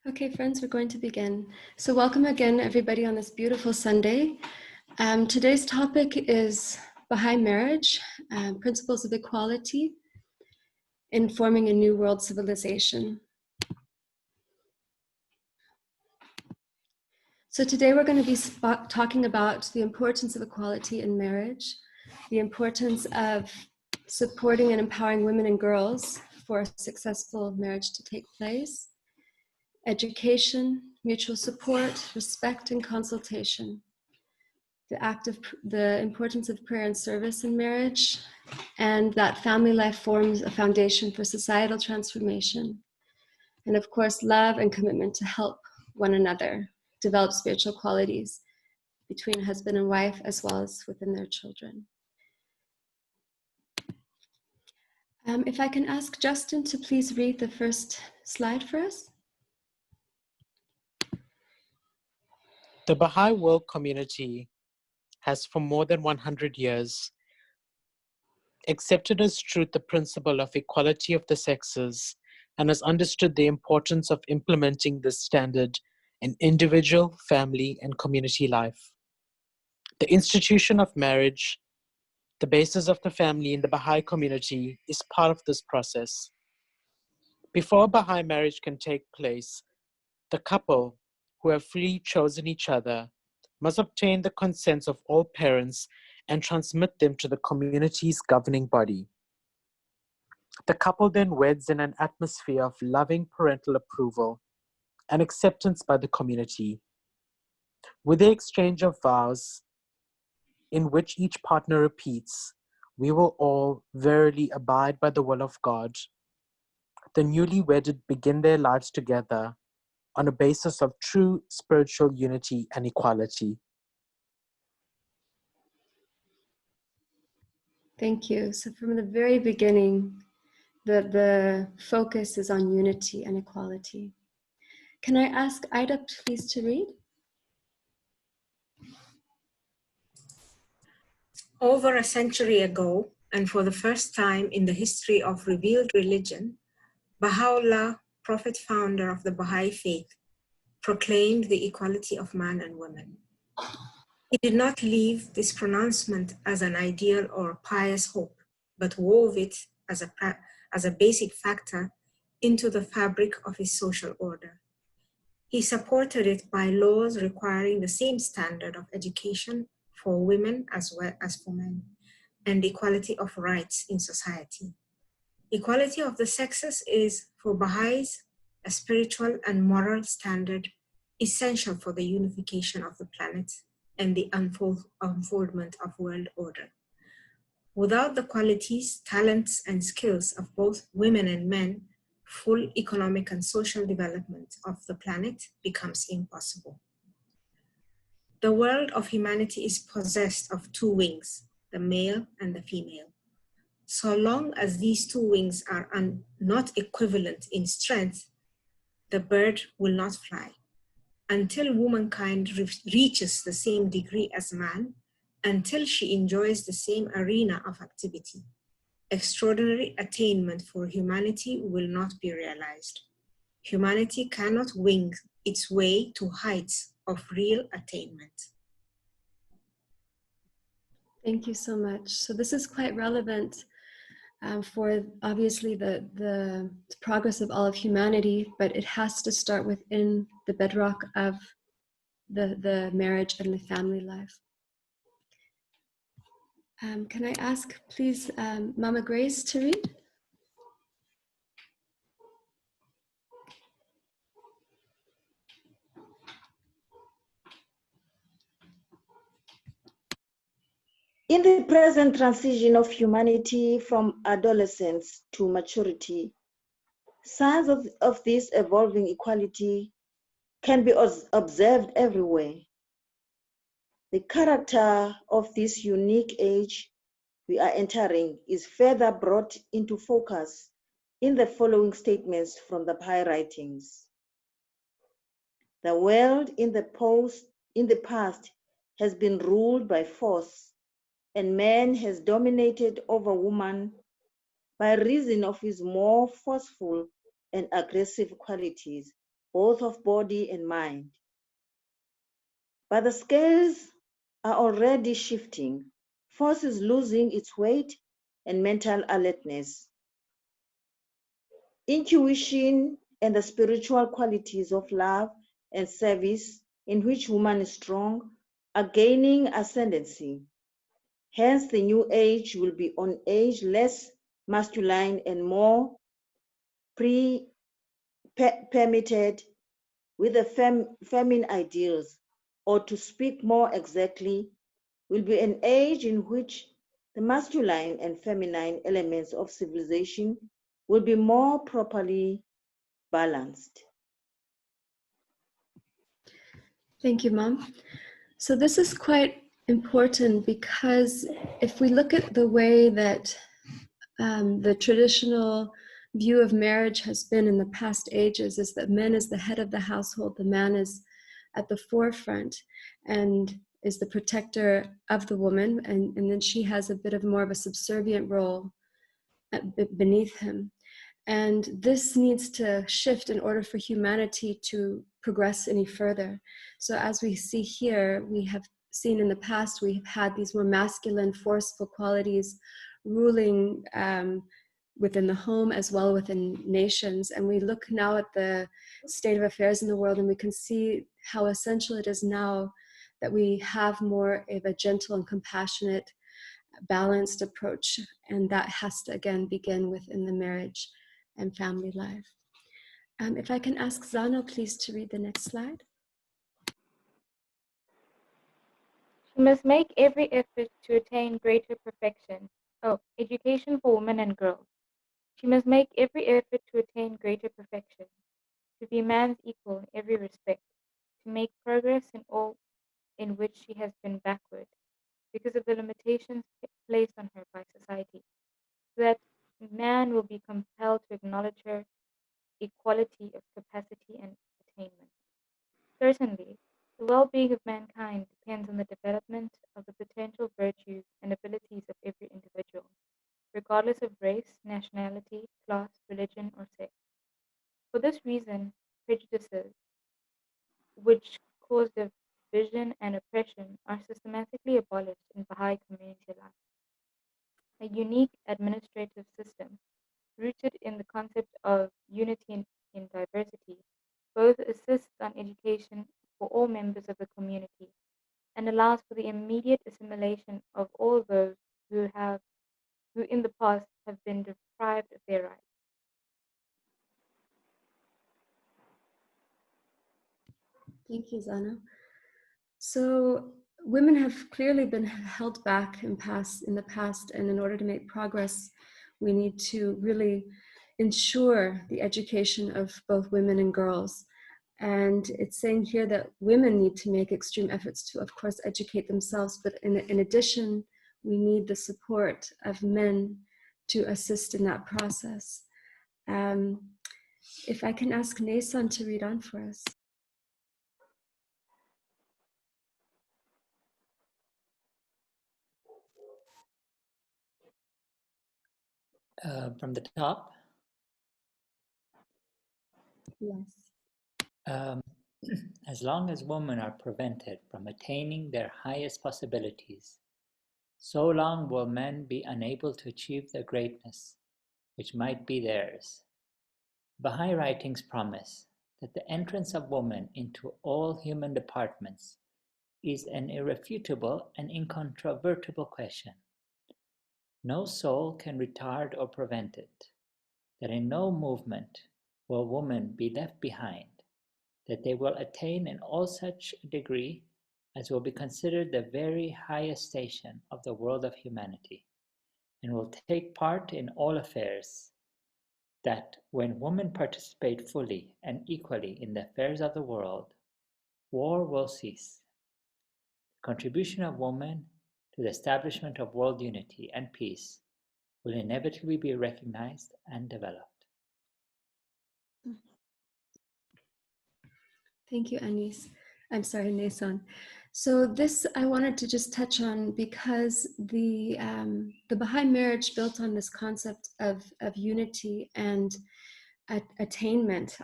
Okay, friends, we're going to begin. So welcome again, everybody, on this beautiful Sunday. Today's topic is Bahai Marriage, Principles of Equality in Forming a New World Civilization. So today we're going to be talking about the importance of equality in marriage, the importance of supporting and empowering women and girls for a successful marriage to take place, education, mutual support, respect, and consultation. The importance of prayer and service in marriage, and that family life forms a foundation for societal transformation. And of course, love and commitment to help one another develop spiritual qualities between husband and wife, as well as within their children. If I can ask Justin to please read the first slide for us. The Baha'i world community has for more than 100 years accepted as truth the principle of equality of the sexes and has understood the importance of implementing this standard in individual, family, and community life. The institution of marriage, the basis of the family in the Baha'i community, is part of this process. Before Baha'i marriage can take place, the couple, who have freely chosen each other, must obtain the consents of all parents and transmit them to the community's governing body. The couple then weds in an atmosphere of loving parental approval and acceptance by the community. With the exchange of vows, in which each partner repeats, "We will all verily abide by the will of God," the newly wedded begin their lives together on a basis of true spiritual unity and equality. Thank you. So from the very beginning, the focus is on unity and equality. Can I ask Ida, please, to read? Over a century ago, and for the first time in the history of revealed religion, Baha'u'llah, prophet founder of the Baha'i faith, proclaimed the equality of man and woman. He did not leave this pronouncement as an ideal or pious hope, but wove it as a basic factor into the fabric of his social order. He supported it by laws requiring the same standard of education for women as well as for men, and equality of rights in society. Equality of the sexes is, for Baha'is, a spiritual and moral standard essential for the unification of the planet and the unfoldment of world order. Without the qualities, talents, and skills of both women and men, full economic and social development of the planet becomes impossible. The world of humanity is possessed of two wings, the male and the female. So long as these two wings are not equivalent in strength, the bird will not fly. Until womankind reaches the same degree as man, until she enjoys the same arena of activity, extraordinary attainment for humanity will not be realized. Humanity cannot wing its way to heights of real attainment. Thank you so much. So this is quite relevant for obviously the progress of all of humanity, but it has to start within the bedrock of the marriage and the family life. Can I ask, please, Mama Grace to read? In the present transition of humanity from adolescence to maturity, signs of this evolving equality can be observed everywhere. The character of this unique age we are entering is further brought into focus in the following statements from the Baha'i writings. The world in the past has been ruled by force, and man has dominated over woman by reason of his more forceful and aggressive qualities both of body and mind. But the scales are already shifting. Force is losing its weight and mental alertness. Intuition and the spiritual qualities of love and service in which woman is strong are gaining ascendancy. Hence, the new age will be on age less masculine and more permitted with the feminine ideals, or to speak more exactly, will be an age in which the masculine and feminine elements of civilization will be more properly balanced. Thank you, Mom. So this is quite important because if we look at the way that the traditional view of marriage has been in the past ages, is that men is the head of the household, the man is at the forefront and is the protector of the woman, and then she has a bit of more of a subservient role beneath him. And this needs to shift in order for humanity to progress any further. So as we see here, we have seen in the past, we've had these more masculine, forceful qualities ruling within the home as well within nations. And we look now at the state of affairs in the world, and we can see how essential it is now that we have more of a gentle and compassionate, balanced approach. And that has to, again, begin within the marriage and family life. If I can ask Zano, please, to read the next slide. She must make every effort to attain greater perfection. Oh, education for women and girls. She must make every effort to attain greater perfection, to be man's equal in every respect, to make progress in all in which she has been backward, because of the limitations placed on her by society, so that man will be compelled to acknowledge her equality of capacity and attainment. Certainly, the well-being of mankind depends on the development of the potential virtues and abilities of every individual, regardless of race, nationality, class, religion, or sex. For this reason, prejudices, which cause division and oppression, are systematically abolished in Baha'i community life. A unique administrative system, rooted in the concept of unity in diversity, both assists on education for all members of the community and allows for the immediate assimilation of all those who in the past have been deprived of their rights. Thank you, Zana. So women have clearly been held back in the past, and in order to make progress, we need to really ensure the education of both women and girls. And it's saying here that women need to make extreme efforts to, of course, educate themselves, but in addition, we need the support of men to assist in that process. If I can ask Nason to read on for us. From the top. Yes. As long as women are prevented from attaining their highest possibilities, so long will men be unable to achieve the greatness which might be theirs. Baha'i writings promise that the entrance of women into all human departments is an irrefutable and incontrovertible question. No soul can retard or prevent it, that in no movement will woman be left behind, that they will attain in all such a degree as will be considered the very highest station of the world of humanity, and will take part in all affairs, that when women participate fully and equally in the affairs of the world, war will cease. The contribution of women to the establishment of world unity and peace will inevitably be recognized and developed. Thank you, Anis. I'm sorry, Nason. So this I wanted to just touch on because the Baha'i marriage built on this concept of unity and attainment.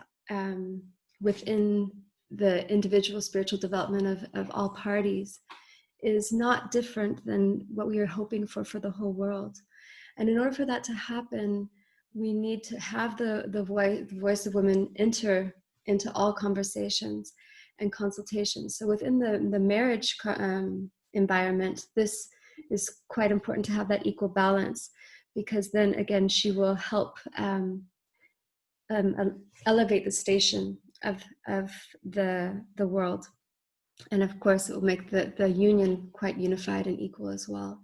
within the individual spiritual development of all parties is not different than what we are hoping for the whole world. And in order for that to happen, we need to have the voice of women enter into all conversations and consultations. So within the marriage environment, this is quite important to have that equal balance, because then again, she will help elevate the station of the world. And of course, it will make the union quite unified and equal as well.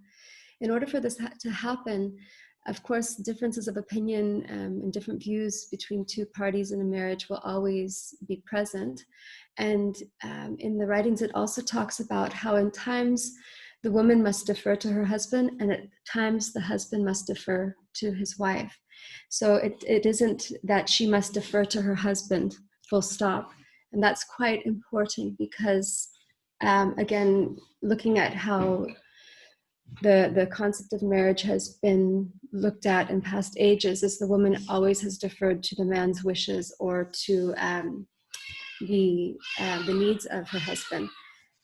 In order for this to happen, of course, differences of opinion and different views between two parties in a marriage will always be present. And in the writings, it also talks about how in times the woman must defer to her husband, and at times the husband must defer to his wife. So it isn't that she must defer to her husband, full stop. And that's quite important because, again, looking at how the concept of marriage has been looked at in past ages, is the woman always has deferred to the man's wishes or to the needs of her husband.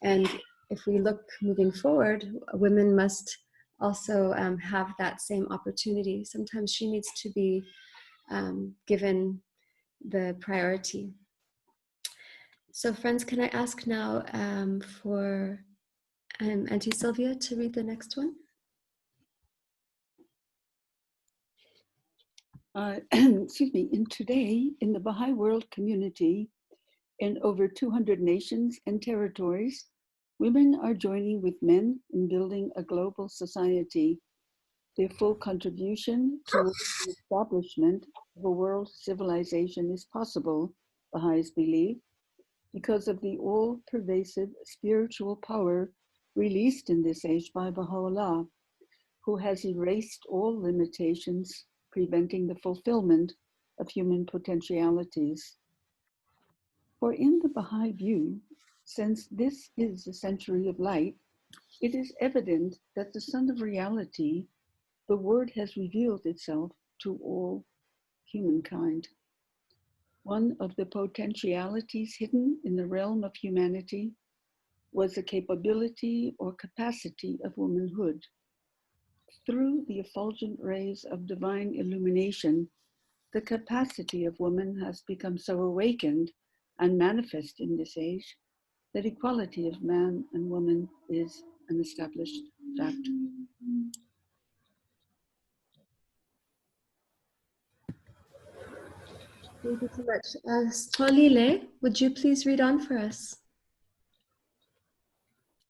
And if we look moving forward, women must also have that same opportunity. Sometimes she needs to be given the priority. So friends, can I ask now for Auntie Sylvia to read the next one? Excuse me. Today, in the Baha'i world community, in over 200 nations and territories, women are joining with men in building a global society. Their full contribution towards the establishment of a world civilization is possible, Baha'is believe, because of the all-pervasive spiritual power released in this age by Baha'u'llah, who has erased all limitations preventing the fulfillment of human potentialities. For in the Baha'i view, since this is a century of light, it is evident that the Sun of Reality, the Word, has revealed itself to all humankind. One of the potentialities hidden in the realm of humanity was the capability or capacity of womanhood. Through the effulgent rays of divine illumination, the capacity of woman has become so awakened and manifest in this age that equality of man and woman is an established fact. Thank you so much. Stolile, would you please read on for us?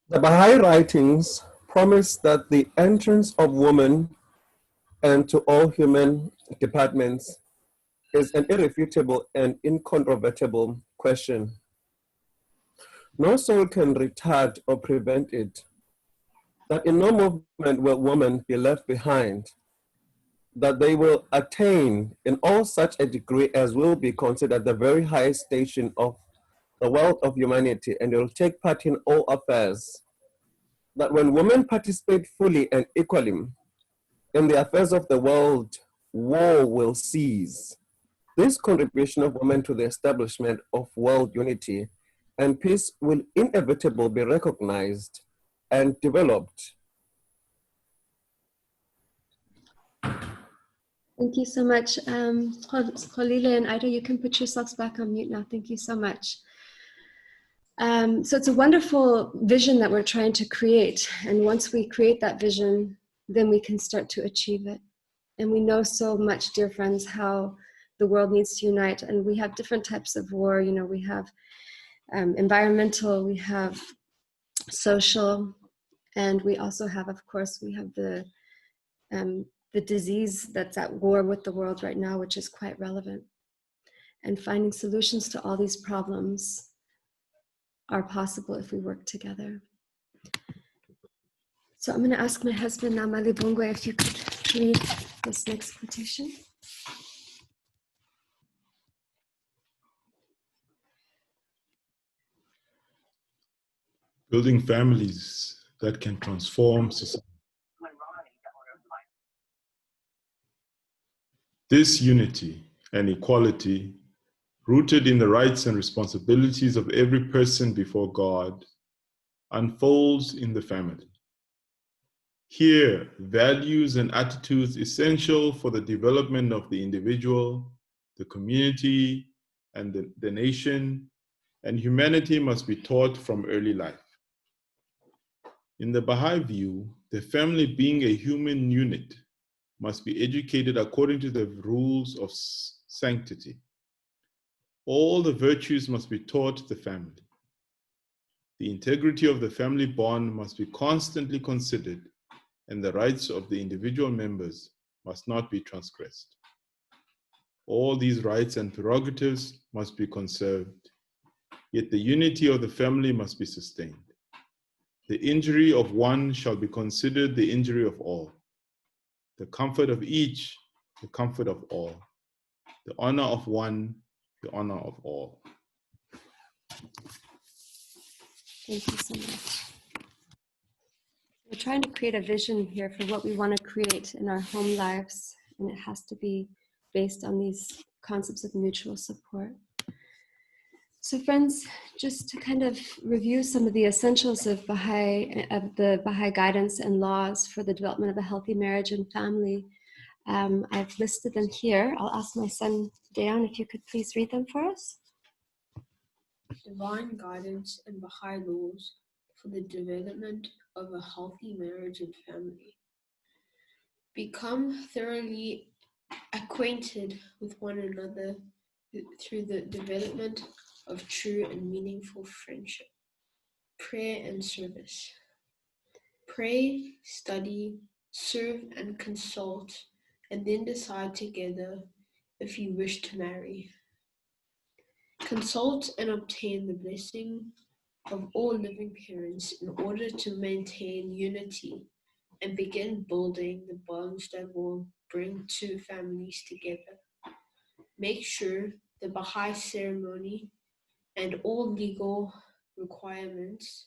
The Baha'i writings promise that the entrance of woman into all human departments is an irrefutable and incontrovertible question. No soul can retard or prevent it. That in no movement will women be left behind. That they will attain in all such a degree as will be considered the very highest station of the wealth of humanity, and will take part in all affairs. That when women participate fully and equally in the affairs of the world, war will cease. This contribution of women to the establishment of world unity and peace will inevitably be recognized and developed. Thank you so much. Kholile and Ida, you can put yourselves back on mute now. Thank you so much. So it's a wonderful vision that we're trying to create. And once we create that vision, then we can start to achieve it. And we know so much, dear friends, how the world needs to unite. And we have different types of war. You know, we have environmental, we have social, and we also have, of course, we have the disease that's at war with the world right now, which is quite relevant. And finding solutions to all these problems are possible if we work together. So I'm going to ask my husband now, Malibongwe, if you could read this next quotation. Building families that can transform society. This unity and equality rooted in the rights and responsibilities of every person before God, unfolds in the family. Here, values and attitudes essential for the development of the individual, the community, and the nation, and humanity must be taught from early life. In the Baha'i view, the family, being a human unit, must be educated according to the rules of sanctity. All the virtues must be taught the family. The integrity of the family bond must be constantly considered, and the rights of the individual members must not be transgressed. All these rights and prerogatives must be conserved, yet the unity of the family must be sustained. The injury of one shall be considered the injury of all. The comfort of each, the comfort of all. The honor of one, the honor of all. Thank you so much. We're trying to create a vision here for what we want to create in our home lives, and it has to be based on these concepts of mutual support. So friends, just to kind of review some of the essentials of the Baha'i guidance and laws for the development of a healthy marriage and family, I've listed them here. I'll ask my son, Dayan, if you could please read them for us. Divine guidance and Baha'i laws for the development of a healthy marriage and family. Become thoroughly acquainted with one another through the development of true and meaningful friendship. Prayer and service. Pray, study, serve, and consult, and then decide together if you wish to marry. Consult and obtain the blessing of all living parents in order to maintain unity and begin building the bonds that will bring two families together. Make sure the Baha'i ceremony and all legal requirements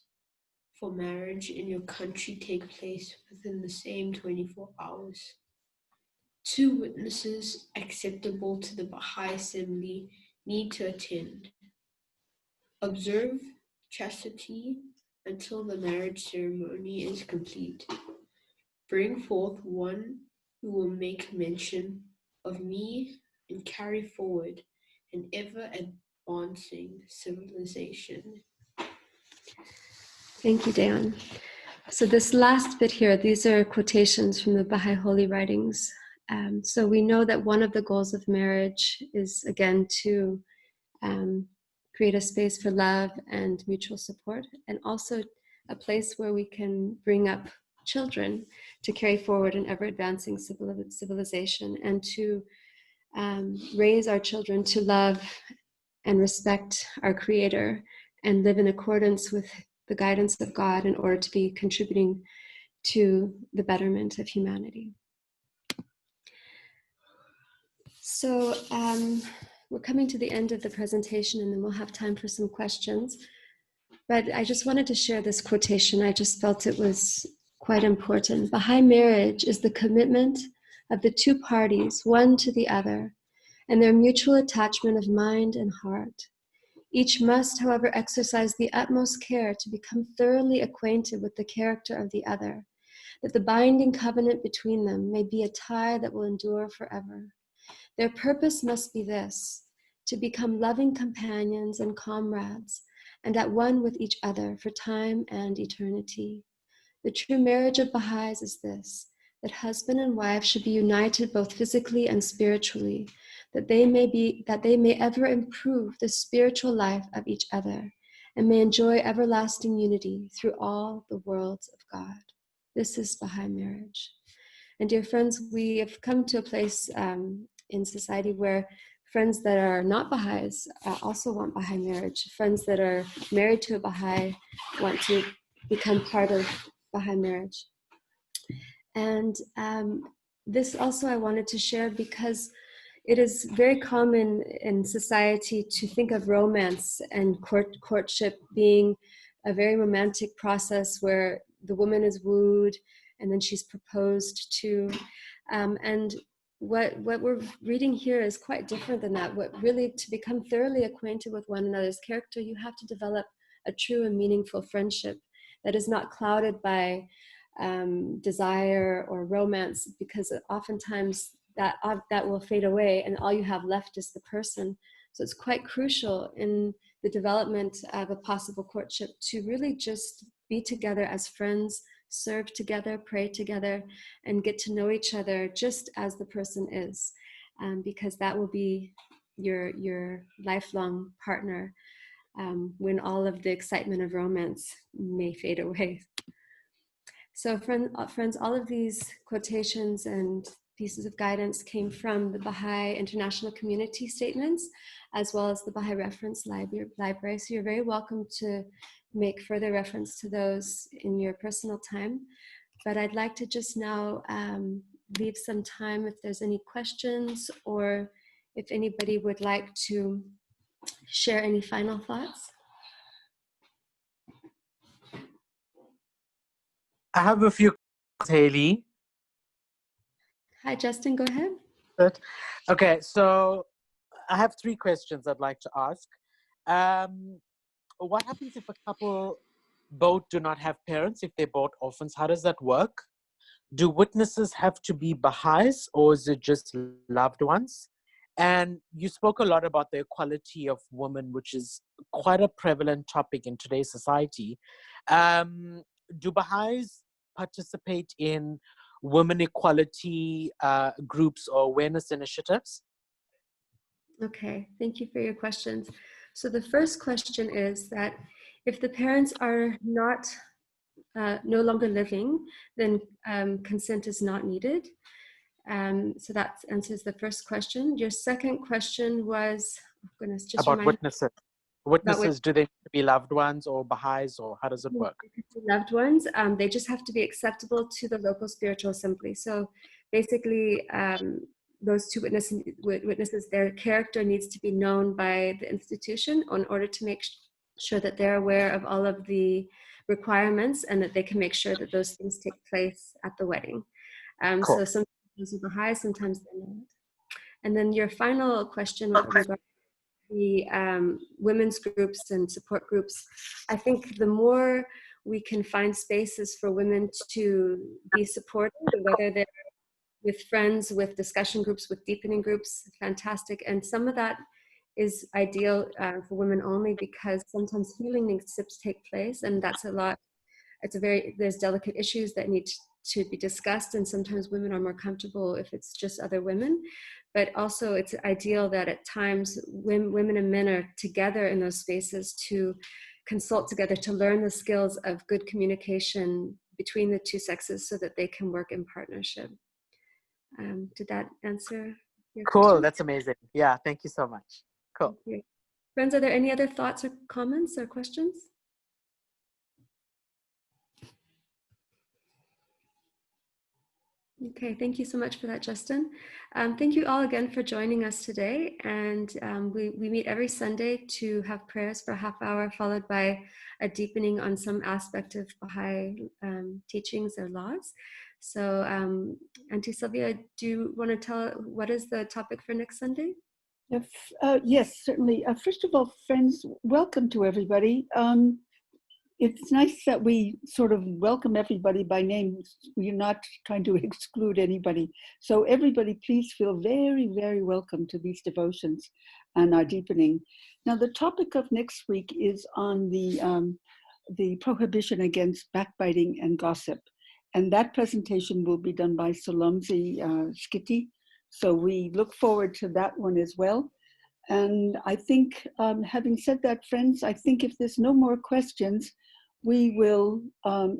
for marriage in your country take place within the same 24 hours. 2 witnesses acceptable to the Baha'i Assembly need to attend. Observe chastity until the marriage ceremony is complete. Bring forth one who will make mention of me and carry forward an ever-advancing civilization. Thank you, Dayan. So this last bit here, these are quotations from the Baha'i Holy Writings. So we know that one of the goals of marriage is, again, to create a space for love and mutual support, and also a place where we can bring up children to carry forward an ever-advancing civilization, and to raise our children to love and respect our Creator and live in accordance with the guidance of God in order to be contributing to the betterment of humanity. So we're coming to the end of the presentation, and then we'll have time for some questions. But I just wanted to share this quotation. I just felt it was quite important. Baha'i marriage is the commitment of the two parties, one to the other, and their mutual attachment of mind and heart. Each must, however, exercise the utmost care to become thoroughly acquainted with the character of the other, that the binding covenant between them may be a tie that will endure forever. Their purpose must be this: to become loving companions and comrades, and at one with each other for time and eternity. The true marriage of Baha'is is this: that husband and wife should be united both physically and spiritually, that they may ever improve the spiritual life of each other, and may enjoy everlasting unity through all the worlds of God. This is Baha'i marriage. And dear friends, we have come to a place in society where friends that are not Baha'is also want Baha'i marriage. Friends that are married to a Baha'i want to become part of Baha'i marriage. And this also I wanted to share because it is very common in society to think of romance and courtship being a very romantic process where the woman is wooed and then she's proposed to. And what we're reading here is quite different than that. What really, to become thoroughly acquainted with one another's character, you have to develop a true and meaningful friendship that is not clouded by desire or romance, because oftentimes that will fade away and all you have left is the person. So it's quite crucial in the development of a possible courtship to really just be together as friends, serve together, pray together, and get to know each other just as the person is, because that will be your lifelong partner when all of the excitement of romance may fade away. So friends, all of these quotations and pieces of guidance came from the Baha'i International Community Statements, as well as the Baha'i Reference Library. So you're very welcome to make further reference to those in your personal time. But I'd like to just now leave some time if there's any questions, or if anybody would like to share any final thoughts. I have a few questions, Haley. Hi, Justin, go ahead. Good. Okay, so I have 3 questions I'd like to ask. What happens if a couple both do not have parents, if they're both orphans? How does that work? Do witnesses have to be Baha'is, or is it just loved ones? And you spoke a lot about the equality of women, which is quite a prevalent topic in today's society. Do Baha'is participate in women equality groups or awareness initiatives? Okay, thank you for your questions. So the first question is that if the parents are not no longer living, then consent is not needed. So that answers the first question. Your second question was, oh goodness, just about witnesses. Witnesses, do they need to be loved ones or Baha'is, or how does it work? Loved ones, they just have to be acceptable to the local spiritual assembly. So basically, those 2 witnesses, their character needs to be known by the institution in order to make sure that they're aware of all of the requirements and that they can make sure that those things take place at the wedding. Cool. So sometimes those are Baha'i, sometimes they're not. And then your final question with regard to the women's groups and support groups, I think the more we can find spaces for women to be supported, whether they're with friends, with discussion groups, with deepening groups, fantastic. And some of that is ideal for women only, because sometimes healing needs to take place, and that's a lot. There's delicate issues that need to be discussed, and sometimes women are more comfortable if it's just other women. But also it's ideal that at times women and men are together in those spaces to consult together, to learn the skills of good communication between the 2 sexes so that they can work in partnership. Did that answer your Cool, question? that's amazing. Yeah, thank you so much. Cool. Friends, are there any other thoughts or comments or questions? Okay, thank you so much for that, Justin. Thank you all again for joining us today. And we meet every Sunday to have prayers for a half hour, followed by a deepening on some aspect of Baha'i teachings or laws. So Auntie Sylvia, do you want to tell what is the topic for next Sunday? Yes, certainly. First of all, friends, welcome to everybody. It's nice that we sort of welcome everybody by name. We're not trying to exclude anybody. So everybody, please feel very, very welcome to these devotions and our deepening. Now, the topic of next week is on the prohibition against backbiting and gossip. And that presentation will be done by Solomzi Skitty. So we look forward to that one as well. And I think, having said that, friends, I think if there's no more questions, we will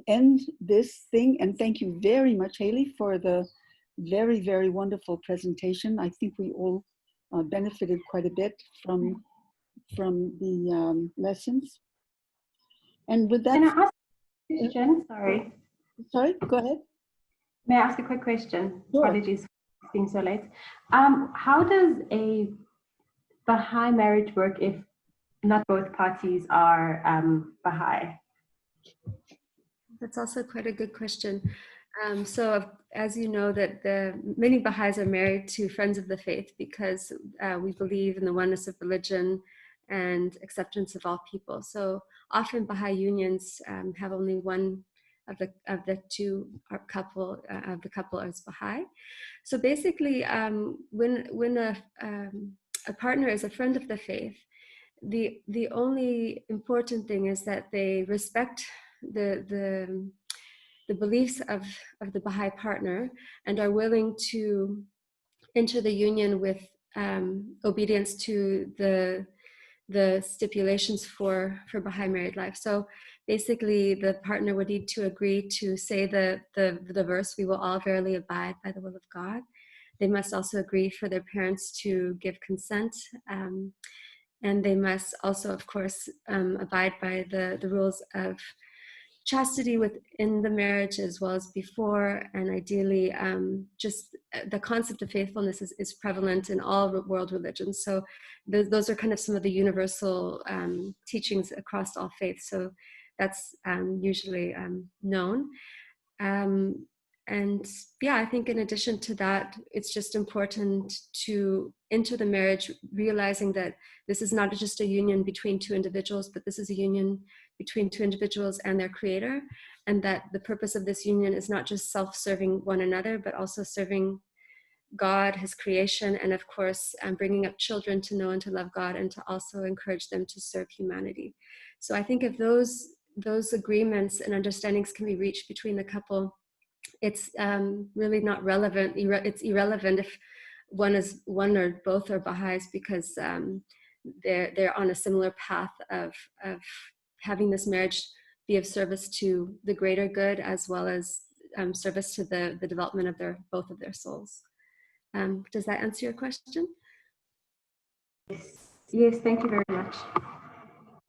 end this thing. And thank you very much, Haley, for the very, very wonderful presentation. I think we all benefited quite a bit from the lessons. And with that— Can I ask a question? Sorry. Sorry, go ahead. May I ask a quick question? Sure. Apologies for being so late. How does a Baha'i marriage work if not both parties are Baha'i? That's also quite a good question. So as you know, that many Baha'is are married to friends of the faith because we believe in the oneness of religion and acceptance of all people. So often Baha'i unions have only one of the two couple of the couple as Baha'i. So basically, when a partner is a friend of the faith, the only important thing is that they respect the beliefs of the Baha'i partner and are willing to enter the union with obedience to the stipulations for Baha'i married life. So basically, the partner would need to agree to say the verse, "We will all verily abide by the will of God." They must also agree for their parents to give consent. And they must also, of course, abide by the rules of chastity within the marriage as well as before. And ideally, just the concept of faithfulness is prevalent in all world religions. So those are kind of some of the universal teachings across all faiths. So that's usually known. And yeah, I think in addition to that, it's just important to enter the marriage realizing that this is not just a union between two individuals, but this is a union between two individuals and their creator, and that the purpose of this union is not just self-serving one another, but also serving God, his creation, and of course, bringing up children to know and to love God, and to also encourage them to serve humanity. So I think if those agreements and understandings can be reached between the couple, it's really not relevant. It's irrelevant if one or both are Baha'is, because they're on a similar path of having this marriage be of service to the greater good, as well as service to the development of both of their souls. Does that answer your question? Yes, thank you very much.